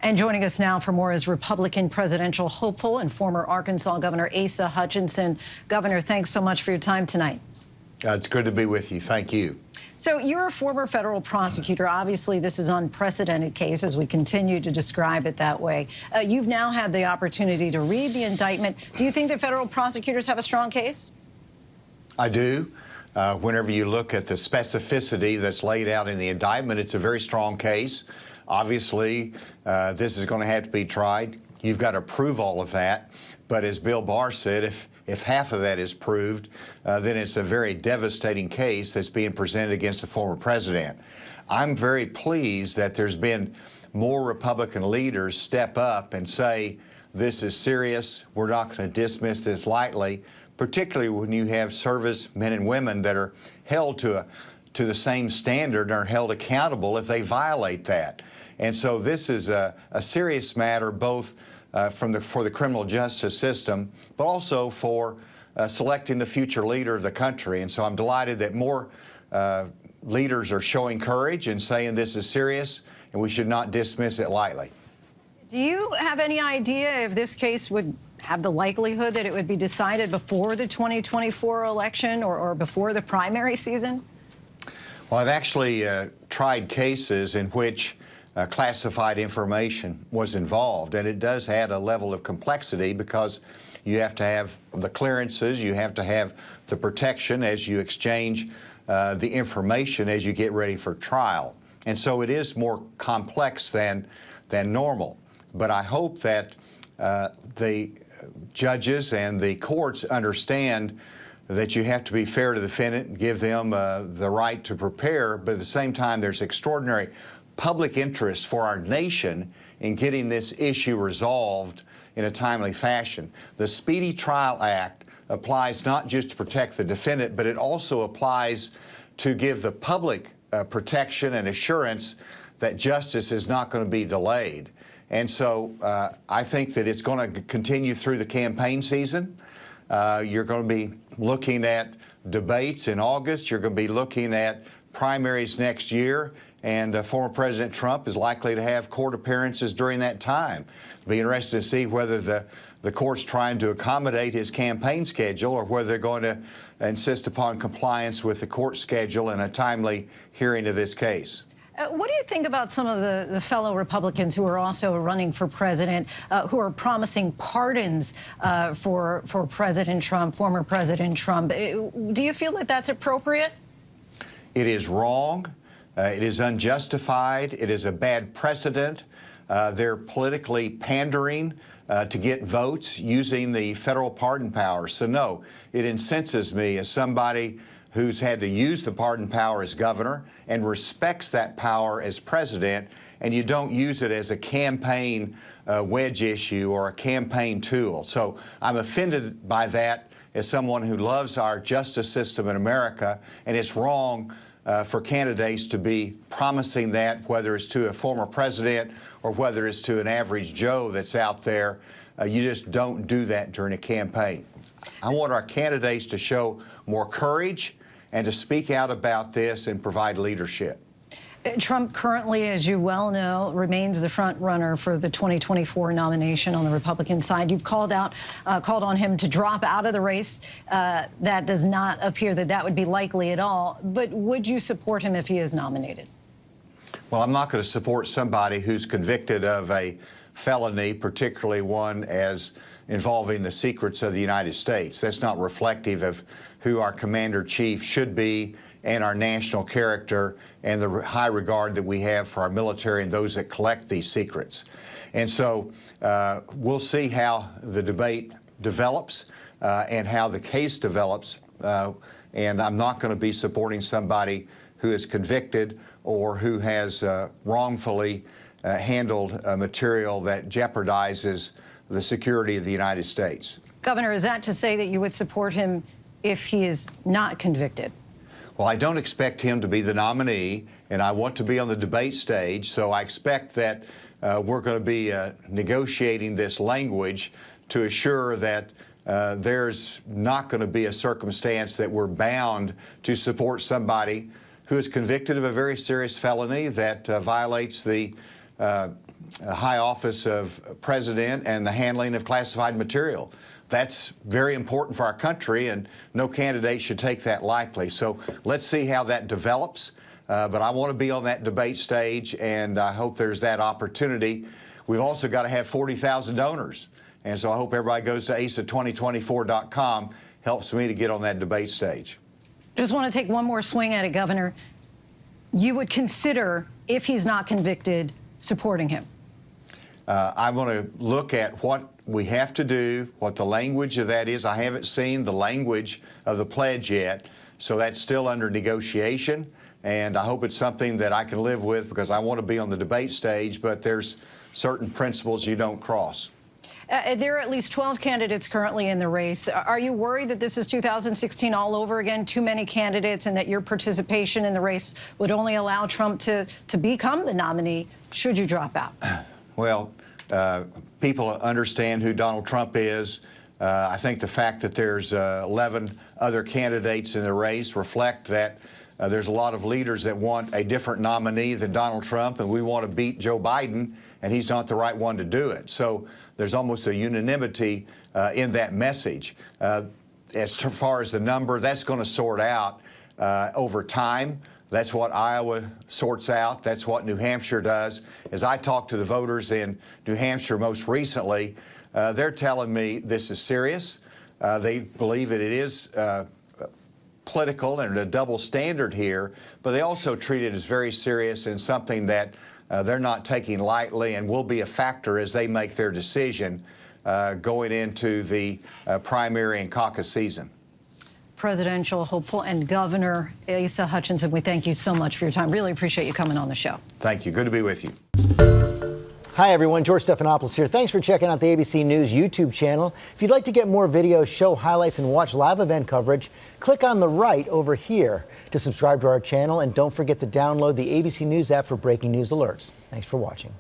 And joining us now for more is Republican presidential hopeful and former Arkansas Governor Asa Hutchinson. Governor, thanks so much for your time tonight. It's good to be with you. Thank you. So you're a former federal prosecutor. Obviously, this is an unprecedented case, as we continue to describe it that way. You've now had the opportunity to read the indictment. Do you think that federal prosecutors have a strong case? I do. Whenever you look at the specificity that's laid out in the indictment, it's a very strong case. Obviously, this is going to have to be tried. You've got to prove all of that. But as Bill Barr said, if half of that is proved, then it's a very devastating case that's being presented against the former president. I'm very pleased that there's been more Republican leaders step up and say, this is serious, we're not going to dismiss this lightly, particularly when you have servicemen and women that are held to the same standard and are held accountable if they violate that. And so this is a serious matter, both for the criminal justice system, but also for selecting the future leader of the country. And so I'm delighted that more leaders are showing courage and saying this is serious and we should not dismiss it lightly. Do you have any idea if this case would have the likelihood that it would be decided before the 2024 election or before the primary season? Well, I've actually tried cases in which classified information was involved, and it does add a level of complexity because you have to have the clearances, you have to have the protection as you exchange the information as you get ready for trial. And so it is more complex than normal. But I hope that the judges and the courts understand that you have to be fair to the defendant, give them the right to prepare, but at the same time there's extraordinary public interest for our nation in getting this issue resolved in a timely fashion. The Speedy Trial Act applies not just to protect the defendant, but it also applies to give the public protection and assurance that justice is not going to be delayed. And so I think that it's going to continue through the campaign season. You're going to be looking at debates in August. You're going to be looking at primaries next year. And former President Trump is likely to have court appearances during that time. It'll be interesting to see whether the court's trying to accommodate his campaign schedule or whether they're going to insist upon compliance with the court schedule and a timely hearing of this case. What do you think about some of the fellow Republicans who are also running for president, who are promising pardons for President Trump, former President Trump? Do you feel that that's appropriate? It is wrong. It is unjustified. It is a bad precedent. They're politically pandering to get votes using the federal pardon power. So no, it incenses me as somebody who's had to use the pardon power as governor and respects that power as president, and you don't use it as a campaign wedge issue or a campaign tool. So I'm offended by that as someone who loves our justice system in America, and it's wrong for candidates to be promising that, whether it's to a former president or whether it's to an average Joe that's out there. You just don't do that during a campaign. I want our candidates to show more courage and to speak out about this and provide leadership. Trump currently, as you well know, remains the front runner for the 2024 nomination on the Republican side. You've called on him to drop out of the race. That does not appear that would be likely at all. But would you support him if he is nominated? Well, I'm not going to support somebody who's convicted of a felony, particularly one as involving the secrets of the United States. That's not reflective of who our commander-in-chief should be and our national character and the high regard that we have for our military and those that collect these secrets. And so we'll see how the debate develops and how the case develops. And I'm not going to be supporting somebody who is convicted or who has wrongfully handled material that jeopardizes the security of the United States. Governor, is that to say that you would support him if he is not convicted? Well, I don't expect him to be the nominee, and I want to be on the debate stage, so I expect that we're going to be negotiating this language to assure that there's not going to be a circumstance that we're bound to support somebody who is convicted of a very serious felony that violates the high office of president and the handling of classified material. That's very important for our country, and no candidate should take that lightly. So let's see how that develops. But I want to be on that debate stage, and I hope there's that opportunity. We've also got to have 40,000 donors. And so I hope everybody goes to asa2024.com, helps me to get on that debate stage. Just want to take one more swing at it, Governor. You would consider, if he's not convicted, supporting him? I'm going to look at what we have to do, what the language of that is. I haven't seen the language of the pledge yet, so that's still under negotiation. And I hope it's something that I can live with, because I want to be on the debate stage, but there's certain principles you don't cross. There are at least 12 candidates currently in the race. Are you worried that this is 2016 all over again, too many candidates, and that your participation in the race would only allow Trump to become the nominee should you drop out? Well, people understand who Donald Trump is. I think the fact that there's 11 other candidates in the race reflect that there's a lot of leaders that want a different nominee than Donald Trump, and we want to beat Joe Biden, and he's not the right one to do it. So there's almost a unanimity in that message. As far as the number, that's going to sort out over time. That's what Iowa sorts out. That's what New Hampshire does. As I talked to the voters in New Hampshire most recently, they're telling me this is serious. They believe that it is political and a double standard here, but they also treat it as very serious and something that they're not taking lightly and will be a factor as they make their decision going into the primary and caucus season. Presidential hopeful and Governor Asa Hutchinson, we thank you so much for your time. Really appreciate you coming on the show. Thank you. Good to be with you. Hi, everyone. George Stephanopoulos here. Thanks for checking out the ABC News YouTube channel. If you'd like to get more videos, show highlights, and watch live event coverage, click on the right over here to subscribe to our channel. And don't forget to download the ABC News app for breaking news alerts. Thanks for watching.